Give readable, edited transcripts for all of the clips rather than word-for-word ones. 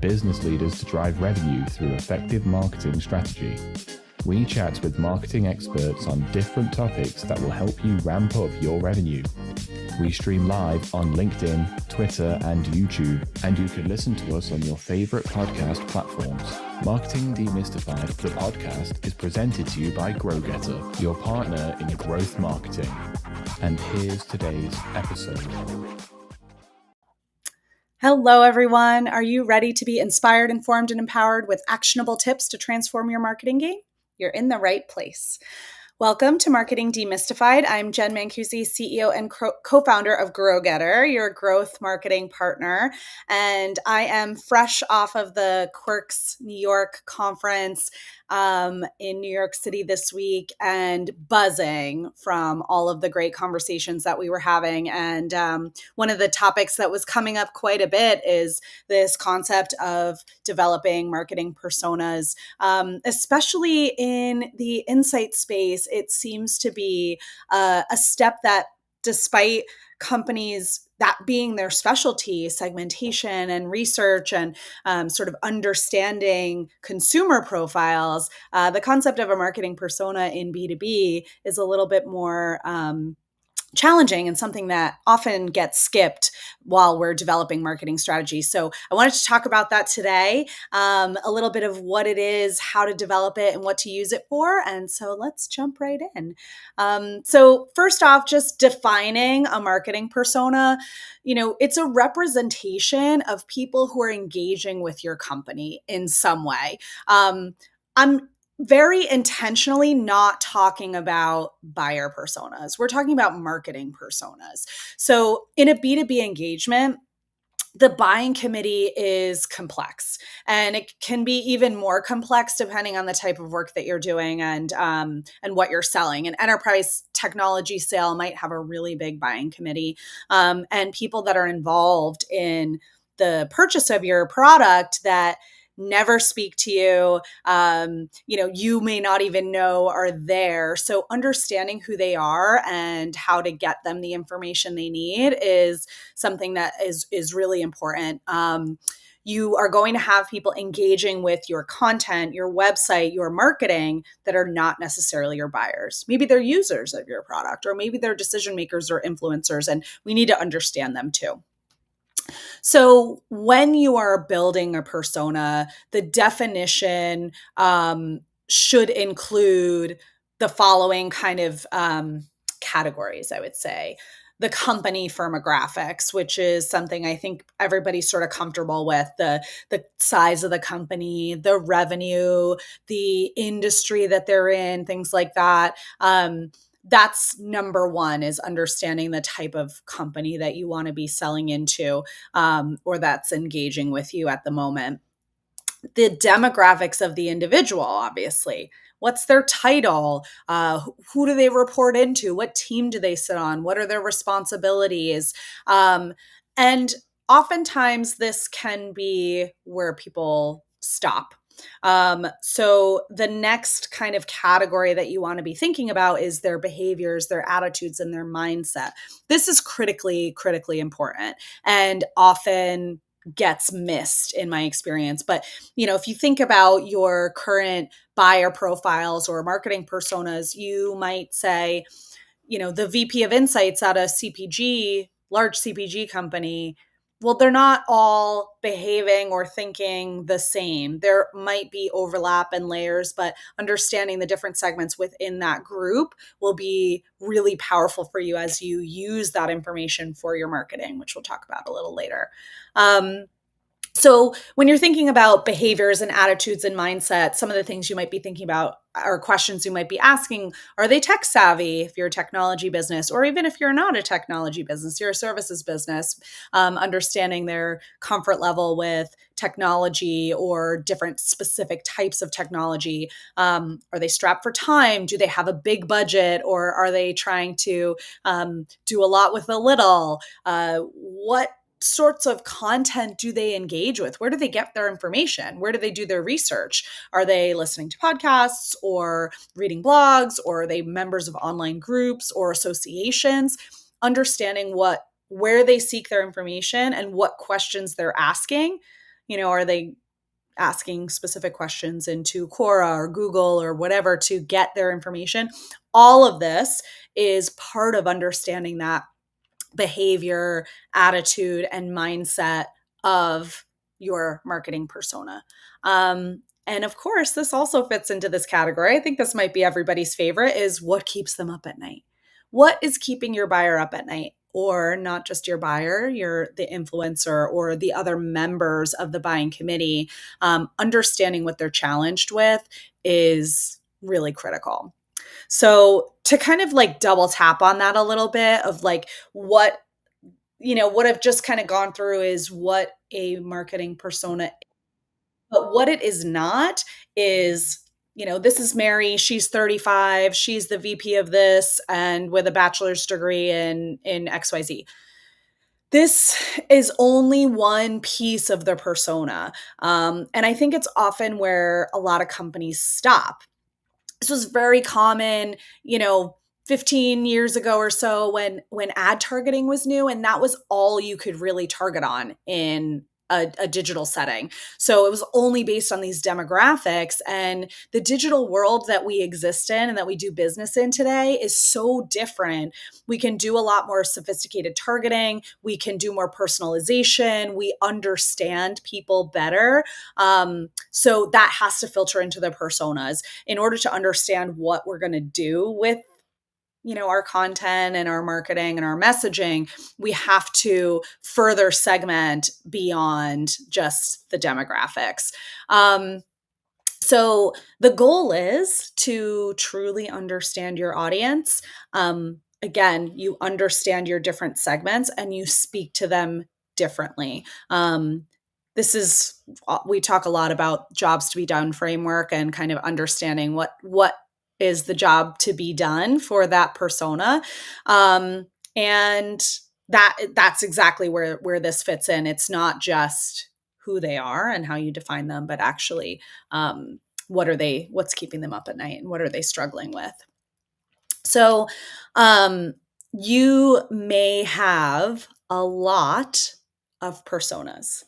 business leaders to drive revenue through effective marketing strategy. We chat with marketing experts on different topics that will help you ramp up your revenue. We stream live on LinkedIn, Twitter, and YouTube, and you can listen to us on your favorite podcast platforms. Marketing Demystified, the podcast, is presented to you by GrowGetter, your partner in growth marketing. And here's today's episode. Hello, everyone. Are you ready to be inspired, informed, and empowered with actionable tips to transform your marketing game? You're in the right place. Welcome to Marketing Demystified. I'm Jenn Mancusi, CEO and co-founder of GrowGetter, your growth marketing partner. And I am fresh off of the Quirks New York conference in New York City this week and buzzing from all of the great conversations that we were having. And one of the topics that was coming up quite a bit is this concept of developing marketing personas, especially in the insight space. It seems to be a step that, despite companies that being their specialty, segmentation and research and sort of understanding consumer profiles, the concept of a marketing persona in B2B is a little bit more challenging and something that often gets skipped while we're developing marketing strategies. So I wanted to talk about that today, a little bit of what it is, how to develop it, and what to use it for. And so let's jump right in. So first off, just defining a marketing persona. It's a representation of people who are engaging with your company in some way. I'm very intentionally not talking about buyer personas. We're talking about marketing personas. So in a B2B engagement, the buying committee is complex, and it can be even more complex depending on the type of work that you're doing and what you're selling. An enterprise technology sale might have a really big buying committee, and people that are involved in the purchase of your product that never speak to you, you may not even know are there. So understanding who they are and how to get them the information they need is something that is really important. You are going to have people engaging with your content, your website, your marketing that are not necessarily your buyers. Maybe they're users of your product, or maybe they're decision makers or influencers, and we need to understand them too. So when you are building a persona, the definition should include the following kind of categories, I would say. The company firmographics, which is something I think everybody's sort of comfortable with, the size of the company, the revenue, the industry that they're in, things like that. That's number one, is understanding the type of company that you want to be selling into, or that's engaging with you at the moment. The demographics of the individual, obviously. What's their title? Who do they report into? What team do they sit on? What are their responsibilities? And oftentimes this can be where people stop. So the next kind of category that you want to be thinking about is their behaviors, their attitudes, and their mindset. This is critically important and often gets missed in my experience. But, if you think about your current buyer profiles or marketing personas, you might say, the VP of Insights at a large CPG company, well, they're not all behaving or thinking the same. There might be overlap and layers, but understanding the different segments within that group will be really powerful for you as you use that information for your marketing, which we'll talk about a little later. So when you're thinking about behaviors and attitudes and mindset, some of the things you might be thinking about or questions you might be asking, are they tech savvy if you're a technology business? Or even if you're not a technology business, you're a services business, understanding their comfort level with technology or different specific types of technology. Are they strapped for time? Do they have a big budget, or are they trying to do a lot with a little? What sorts of content do they engage with? Where do they get their information? Where do they do their research? Are they listening to podcasts or reading blogs, or are they members of online groups or associations? Understanding where they seek their information and what questions they're asking Are they asking specific questions into Quora or Google or whatever to get their information? All of this is part of understanding that behavior, attitude, and mindset of your marketing persona. And of course, this also fits into this category. I think this might be everybody's favorite, is what keeps them up at night. What is keeping your buyer up at night? Or not just your buyer, the influencer or the other members of the buying committee. Understanding what they're challenged with is really critical. So to kind of like double tap on that a little bit of like what I've just kind of gone through is what a marketing persona, but what it is not is, this is Mary, she's 35, she's the VP of this and with a bachelor's degree in XYZ. This is only one piece of the persona. And I think it's often where a lot of companies stop. This was very common, 15 years ago or so when ad targeting was new, and that was all you could really target on in a digital setting. So it was only based on these demographics, and the digital world that we exist in and that we do business in today is so different. We can do a lot more sophisticated targeting. We can do more personalization. We understand people better. So that has to filter into the personas in order to understand what we're going to do with our content and our marketing and our messaging. We have to further segment beyond just the demographics. So the goal is to truly understand your audience. Again, you understand your different segments and you speak to them differently. We talk a lot about jobs to be done framework and kind of understanding what is the job to be done for that persona. And that's exactly where this fits in. It's not just who they are and how you define them, but actually what's keeping them up at night and what are they struggling with. So you may have a lot of personas.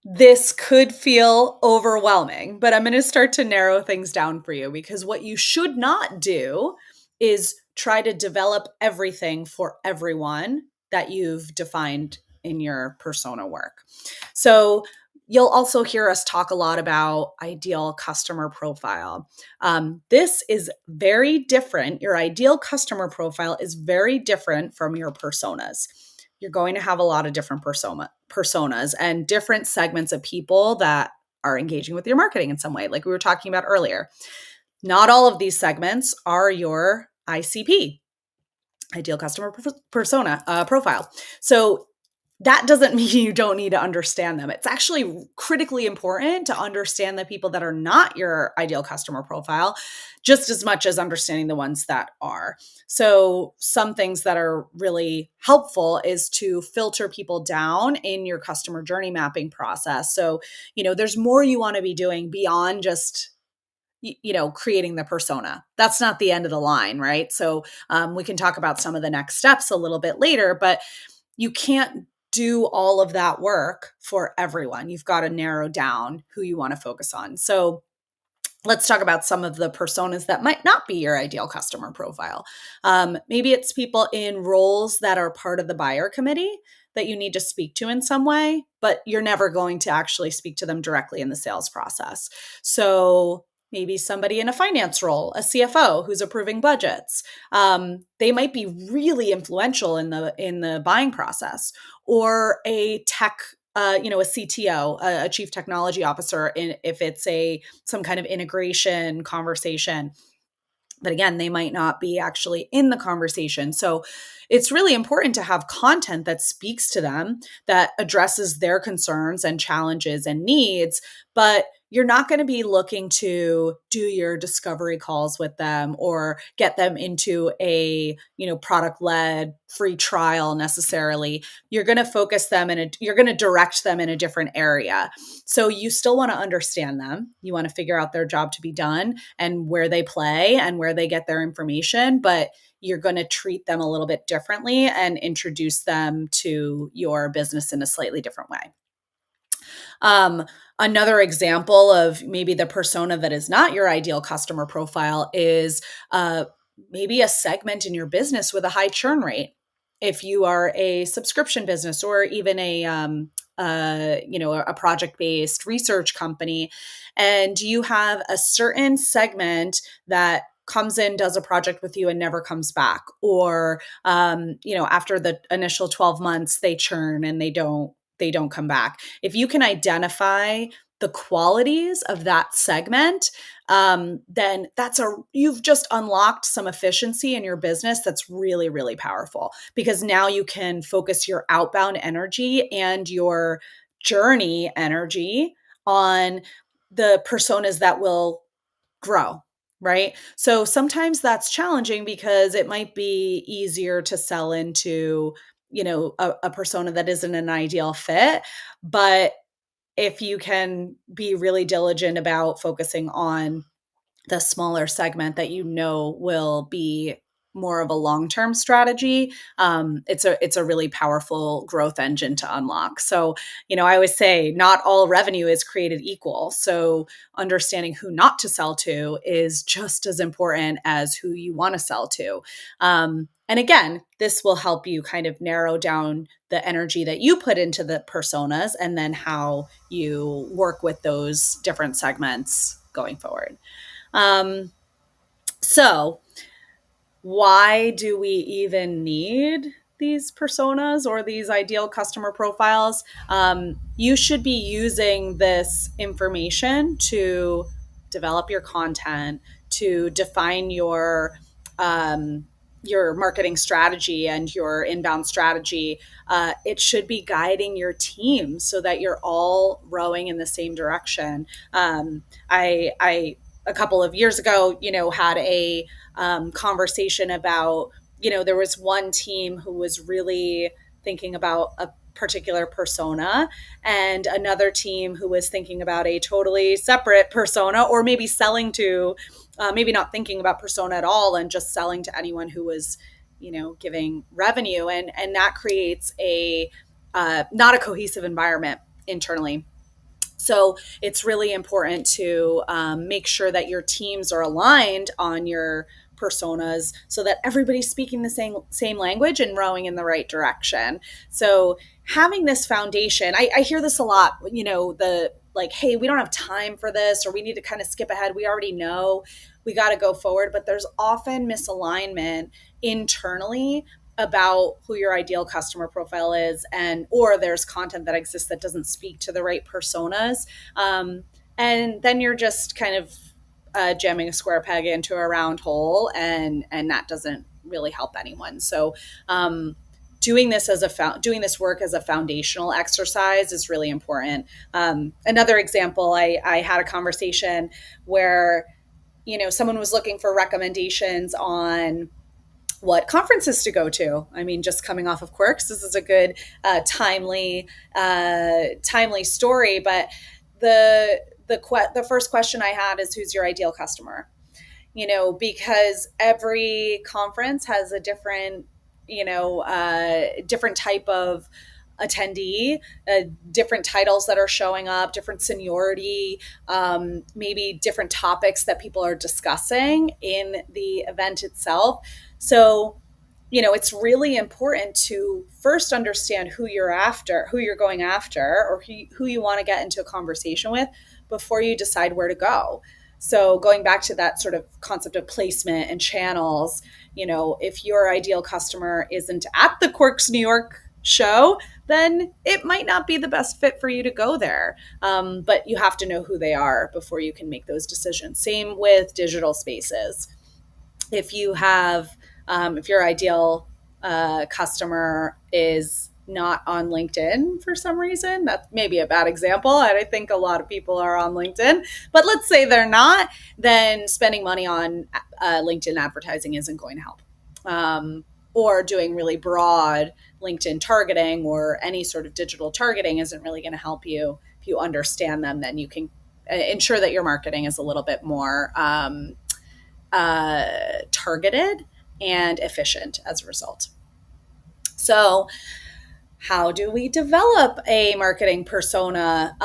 This could feel overwhelming, but I'm going to start to narrow things down for you, because what you should not do is try to develop everything for everyone that you've defined in your persona work. So you'll also hear us talk a lot about ideal customer profile. This is very different. Your ideal customer profile is very different from your personas. You're going to have a lot of different personas and different segments of people that are engaging with your marketing in some way, like we were talking about earlier. Not all of these segments are your ICP, ideal customer persona profile. So that doesn't mean you don't need to understand them. It's actually critically important to understand the people that are not your ideal customer profile, just as much as understanding the ones that are. So some things that are really helpful is to filter people down in your customer journey mapping process. So, there's more you want to be doing beyond just creating the persona. That's not the end of the line, right? So we can talk about some of the next steps a little bit later, but you can't do all of that work for everyone. You've got to narrow down who you want to focus on. So let's talk about some of the personas that might not be your ideal customer profile. Maybe it's people in roles that are part of the buyer committee that you need to speak to in some way, but you're never going to actually speak to them directly in the sales process. So maybe somebody in a finance role, a CFO who's approving budgets. They might be really influential in the buying process, or a tech, a CTO, a chief technology officer, if it's some kind of integration conversation. But again, they might not be actually in the conversation. So it's really important to have content that speaks to them, that addresses their concerns and challenges and needs. But you're not going to be looking to do your discovery calls with them or get them into a, product-led free trial necessarily. You're going to focus them you're going to direct them in a different area. So you still want to understand them. You want to figure out their job to be done and where they play and where they get their information, but you're going to treat them a little bit differently and introduce them to your business in a slightly different way. Another example of maybe the persona that is not your ideal customer profile is maybe a segment in your business with a high churn rate. If you are a subscription business or even a project-based research company, and you have a certain segment that comes in, does a project with you and never comes back, or after the initial 12 months they churn and they don't come back. If you can identify the qualities of that segment, then you've just unlocked some efficiency in your business that's really, really powerful, because now you can focus your outbound energy and your journey energy on the personas that will grow. Right. So sometimes that's challenging because it might be easier to sell into, a persona that isn't an ideal fit. But if you can be really diligent about focusing on the smaller segment that will be more of a long-term strategy, it's a really powerful growth engine to unlock. So, I always say not all revenue is created equal. So understanding who not to sell to is just as important as who you want to sell to. And again, this will help you kind of narrow down the energy that you put into the personas and then how you work with those different segments going forward. So why do we even need these personas or these ideal customer profiles? You should be using this information to develop your content, to define your marketing strategy and your inbound strategy. It should be guiding your team so that you're all rowing in the same direction. I a couple of years ago, had a conversation about, there was one team who was really thinking about a particular persona and another team who was thinking about a totally separate persona, or maybe selling to, maybe not thinking about persona at all and just selling to anyone who was, giving revenue. And that creates not a cohesive environment internally. So it's really important to make sure that your teams are aligned on your personas so that everybody's speaking the same language and rowing in the right direction. So having this foundation, I hear this a lot, the like, hey, we don't have time for this, or we need to kind of skip ahead. We already know we got to go forward, but there's often misalignment internally about who your ideal customer profile is, or there's content that exists that doesn't speak to the right personas, and then you're just kind of jamming a square peg into a round hole, and that doesn't really help anyone. So doing this work as a foundational exercise is really important. Another example, I had a conversation where someone was looking for recommendations on what conferences to go to. I mean, just coming off of Quirks, this is a good timely story. But the first question I had is, who's your ideal customer? Because every conference has a different different type of attendee, different titles that are showing up, different seniority, maybe different topics that people are discussing in the event itself. So, it's really important to first understand who you're going after, or who you want to get into a conversation with before you decide where to go. So going back to that sort of concept of placement and channels, if your ideal customer isn't at the Quirks New York show, then it might not be the best fit for you to go there. But you have to know who they are before you can make those decisions. Same with digital spaces. If your ideal customer is not on LinkedIn for some reason, that may be a bad example. And I think a lot of people are on LinkedIn, but let's say they're not, then spending money on LinkedIn advertising isn't going to help. Or doing really broad LinkedIn targeting or any sort of digital targeting isn't really going to help you. If you understand them, then you can ensure that your marketing is a little bit more targeted and efficient as a result. So how do we develop a marketing persona?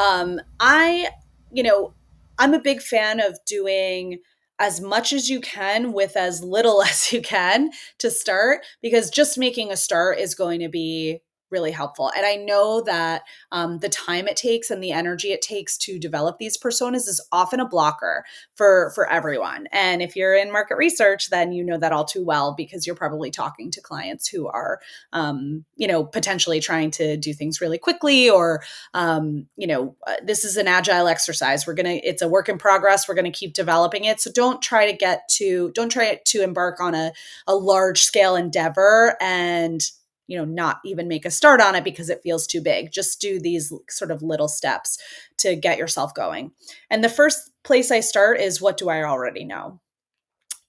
You know, I'm a big fan of doing as much as you can with as little as you can to start, because just making a start is going to be really helpful. And I know that the time it takes and the energy it takes to develop these personas is often a blocker for everyone. And if you're in market research, then you know that all too well, because you're probably talking to clients who are potentially trying to do things really quickly, or, this is an agile exercise. It's a work in progress. We're going to keep developing it. So don't try to embark on a large scale endeavor and, not even make a start on it because it feels too big. Just do these sort of little steps to get yourself going. And the first place I start is, what do I already know?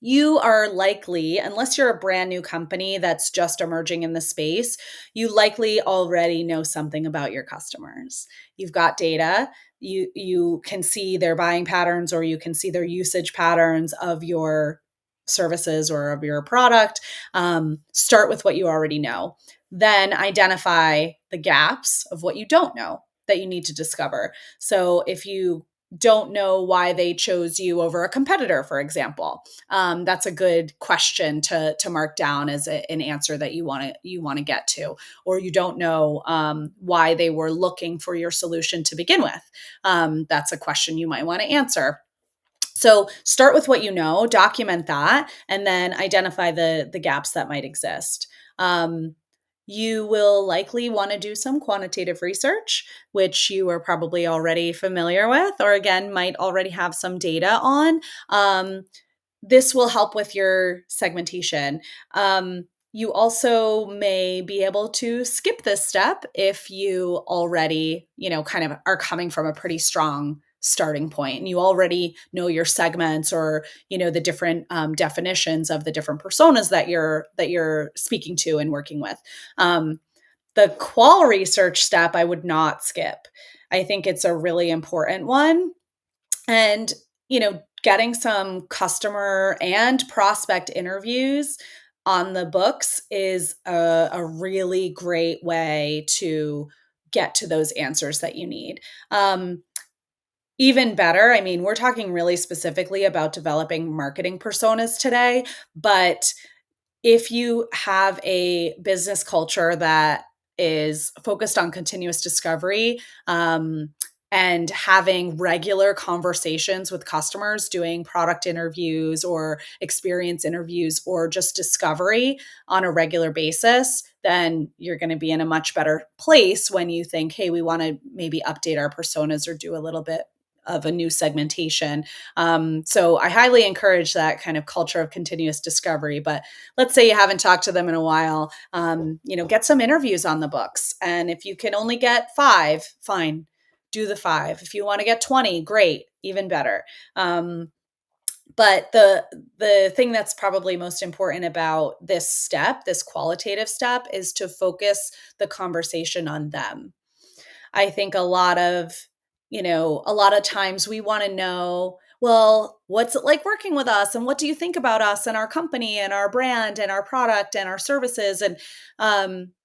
You are likely, unless you're a brand new company that's just emerging in the space, you likely already know something about your customers. You've got data. You can see their buying patterns, or you can see their usage patterns of your services or of your product. Start with what you already know. Then identify the gaps of what you don't know that you need to discover. So if you don't know why they chose you over a competitor, for example, that's a good question to mark down as an answer that you want to get to. Or you don't know why they were looking for your solution to begin with. That's a question you might want to answer. So start with what you know, document that, and then identify the gaps that might exist. You will likely want to do some quantitative research, which you are probably already familiar with, or again, might already have some data on. This will help with your segmentation. You also may be able to skip this step if you already, kind of are coming from a pretty strong starting point and you already know your segments, or the different definitions of the different personas that you're speaking to and working with. The qual research step I would not skip. I think it's a really important one. And, getting some customer and prospect interviews on the books is a really great way to get to those answers that you need. Even better, I mean, we're talking really specifically about developing marketing personas today, but if you have a business culture that is focused on continuous discovery, and having regular conversations with customers, doing product interviews or experience interviews or just discovery on a regular basis, then you're going to be in a much better place when you think, hey, we want to maybe update our personas or do a little bit of a new segmentation. So I highly encourage that kind of culture of continuous discovery. But let's say you haven't talked to them in a while, get some interviews on the books. And if you can only get 5, fine, do the 5. If you want to get 20, great, even better. But the thing that's probably most important about this step, this qualitative step, is to focus the conversation on them. I think a lot of times we want to know, well, what's it like working with us? And what do you think about us and our company and our brand and our product and our services? And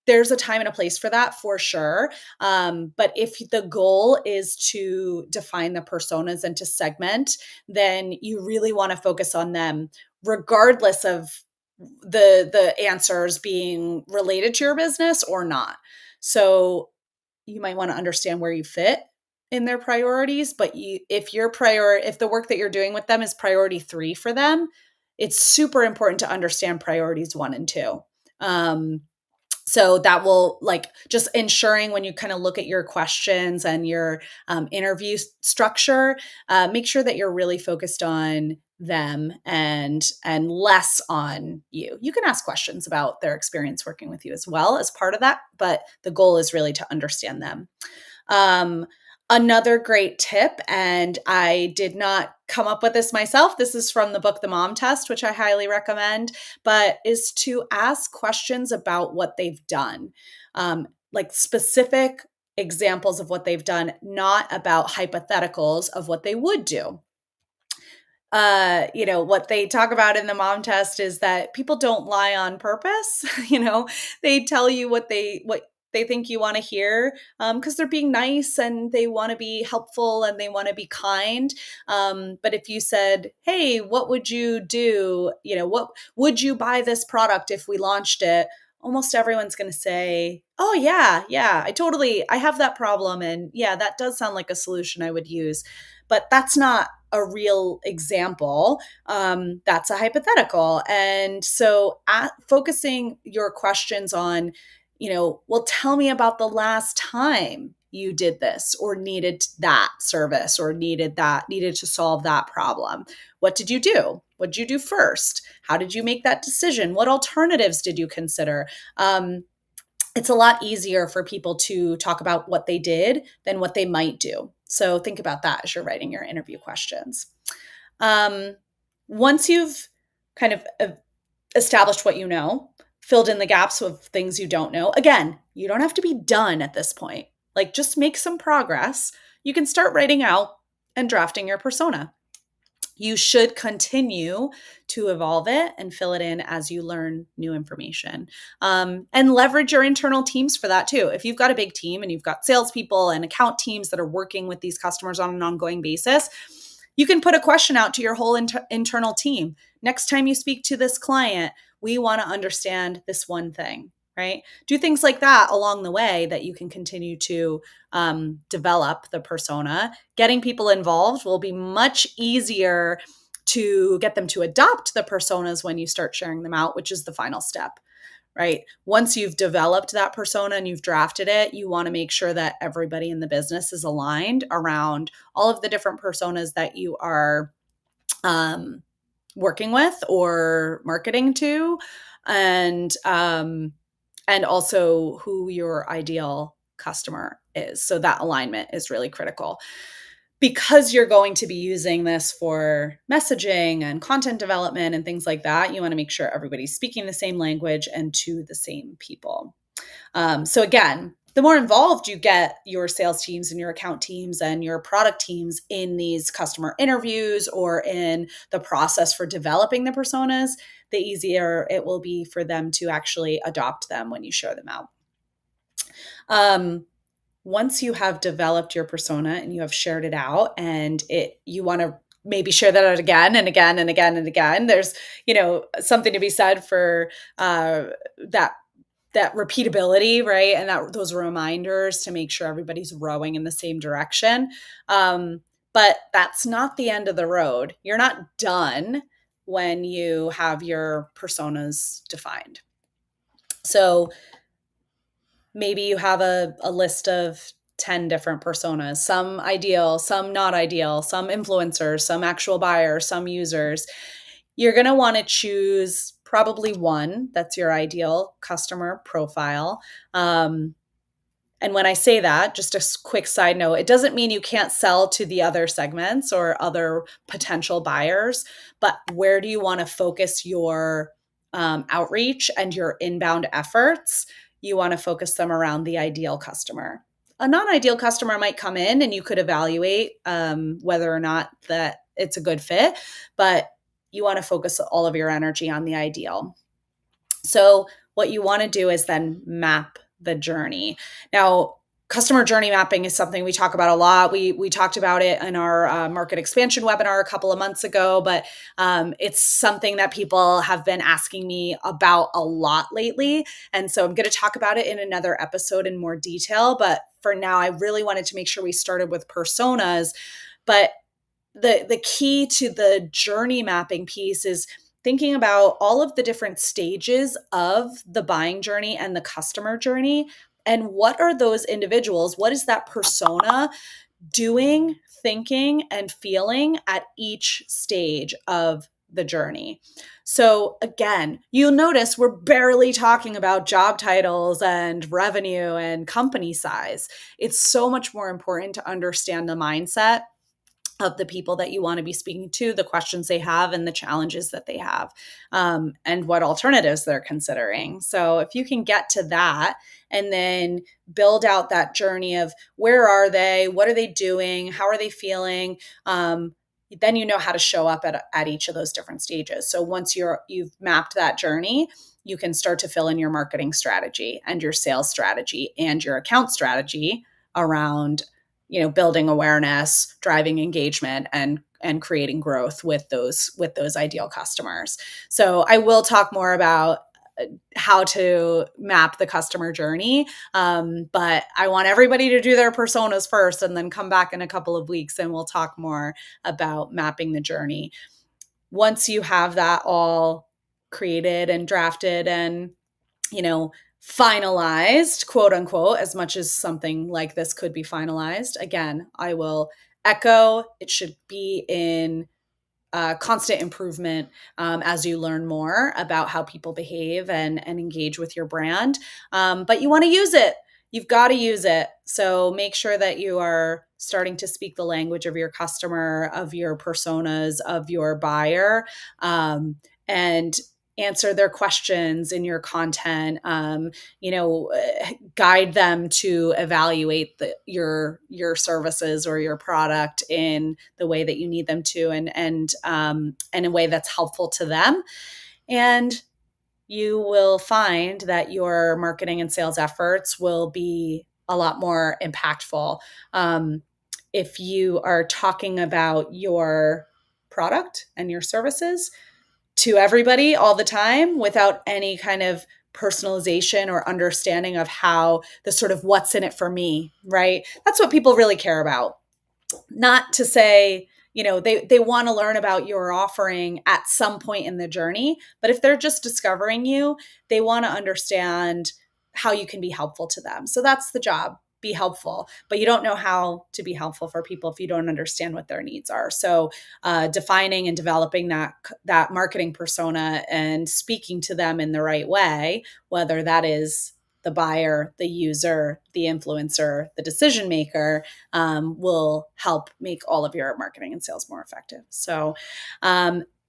there's a time and a place for that, for sure. But if the goal is to define the personas and to segment, then you really want to focus on them, regardless of the answers being related to your business or not. So you might want to understand where you fit in their priorities, but if the work that you're doing with them is priority 3 for them, it's super important to understand priorities 1 and 2. So that will, just ensuring when you kind of look at your questions and your interview structure, make sure that you're really focused on them and less on you. You can ask questions about their experience working with you as well as part of that, but the goal is really to understand them. Another great tip, and I did not come up with this myself, this is from the book The Mom Test, which I highly recommend, but is to ask questions about what they've done, like specific examples of what they've done, not about hypotheticals of what they would do. What they talk about in the Mom Test is that people don't lie on purpose. They tell you what they think you want to hear, because they're being nice and they want to be helpful and they want to be kind. But if you said, hey, what would you do? What would you buy this product if we launched it? Almost everyone's going to say, oh, yeah, I have that problem. And yeah, that does sound like a solution I would use. But that's not a real example. That's a hypothetical. And so focusing your questions on, well, tell me about the last time you did this or needed that service or needed to solve that problem. What did you do? What did you do first? How did you make that decision? What alternatives did you consider? It's a lot easier for people to talk about what they did than what they might do. So think about that as you're writing your interview questions. Once you've kind of established what you know, filled in the gaps of things you don't know. Again, you don't have to be done at this point. Like, just make some progress. You can start writing out and drafting your persona. You should continue to evolve it and fill it in as you learn new information. And leverage your internal teams for that too. If you've got a big team and you've got salespeople and account teams that are working with these customers on an ongoing basis, you can put a question out to your whole internal team. Next time you speak to this client, we want to understand this one thing, right? Do things like that along the way that you can continue to develop the persona. Getting people involved will be much easier to get them to adopt the personas when you start sharing them out, which is the final step, right? Once you've developed that persona and you've drafted it, you want to make sure that everybody in the business is aligned around all of the different personas that you are working with or marketing to, and also who your ideal customer is. So that alignment is really critical. Because you're going to be using this for messaging and content development and things like that, you want to make sure everybody's speaking the same language and to the same people. So again, the more involved you get your sales teams and your account teams and your product teams in these customer interviews or in the process for developing the personas, the easier it will be for them to actually adopt them when you share them out. Once you have developed your persona and you have shared it out and you want to maybe share that out again and again and again and again, there's, something to be said for that repeatability, right? And those reminders to make sure everybody's rowing in the same direction. But that's not the end of the road. You're not done when you have your personas defined. So maybe you have a list of 10 different personas, some ideal, some not ideal, some influencers, some actual buyers, some users. You're going to want to choose probably one that's your ideal customer profile. And when I say that, just a quick side note, it doesn't mean you can't sell to the other segments or other potential buyers, but where do you want to focus your outreach and your inbound efforts? You want to focus them around the ideal customer. A non-ideal customer might come in and you could evaluate whether or not that it's a good fit, but you want to focus all of your energy on the ideal. So what you want to do is then map the journey. Now, customer journey mapping is something we talk about a lot. We talked about it in our market expansion webinar a couple of months ago, but it's something that people have been asking me about a lot lately. And so I'm going to talk about it in another episode in more detail. But for now, I really wanted to make sure we started with personas. But the key to the journey mapping piece is thinking about all of the different stages of the buying journey and the customer journey. And what are those individuals? What is that persona doing, thinking, and feeling at each stage of the journey? So again, you'll notice we're barely talking about job titles and revenue and company size. It's so much more important to understand the mindset of the people that you want to be speaking to, the questions they have, and the challenges that they have, and what alternatives they're considering. So if you can get to that and then build out that journey of where are they, what are they doing, how are they feeling, then you know how to show up at each of those different stages. So once you've mapped that journey, you can start to fill in your marketing strategy and your sales strategy and your account strategy around, building awareness, driving engagement, and creating growth with those ideal customers. So I will talk more about how to map the customer journey. But I want everybody to do their personas first and then come back in a couple of weeks and we'll talk more about mapping the journey. Once you have that all created and drafted and, finalized, quote unquote, as much as something like this could be finalized, again, I will echo it should be in constant improvement as you learn more about how people behave and engage with your brand. But you want to use it. You've got to use it. So make sure that you are starting to speak the language of your customer, of your personas, of your buyer, and answer their questions in your content. Guide them to evaluate your services or your product in the way that you need them to, and in a way that's helpful to them. And you will find that your marketing and sales efforts will be a lot more impactful. If you are talking about your product and your services to everybody all the time without any kind of personalization or understanding of how the sort of what's in it for me, right? That's what people really care about. Not to say, they want to learn about your offering at some point in the journey, but if they're just discovering you, they want to understand how you can be helpful to them. So that's the job. Be helpful, but you don't know how to be helpful for people if you don't understand what their needs are. So defining and developing that marketing persona and speaking to them in the right way, whether that is the buyer, the user, the influencer, the decision maker, will help make all of your marketing and sales more effective. So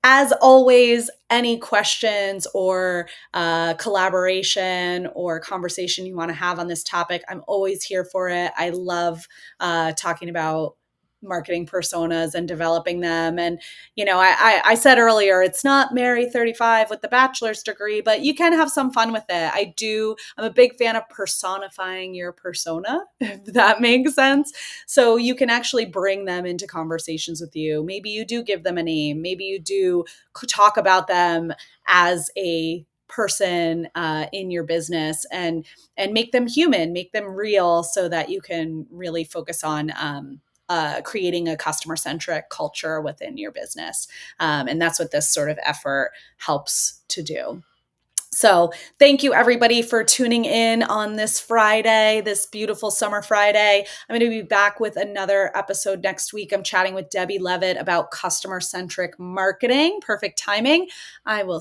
as always, any questions or collaboration or conversation you want to have on this topic, I'm always here for it. I love talking about marketing personas and developing them. And, I said earlier, it's not marry 35 with the bachelor's degree, but you can have some fun with it. I'm a big fan of personifying your persona, if that makes sense. So you can actually bring them into conversations with you. Maybe you do give them a name. Maybe you do talk about them as a person in your business and make them human, make them real, so that you can really focus on creating a customer-centric culture within your business. And that's what this sort of effort helps to do. So thank you, everybody, for tuning in on this Friday, this beautiful summer Friday. I'm going to be back with another episode next week. I'm chatting with Debbie Levitt about customer-centric marketing. Perfect timing. I will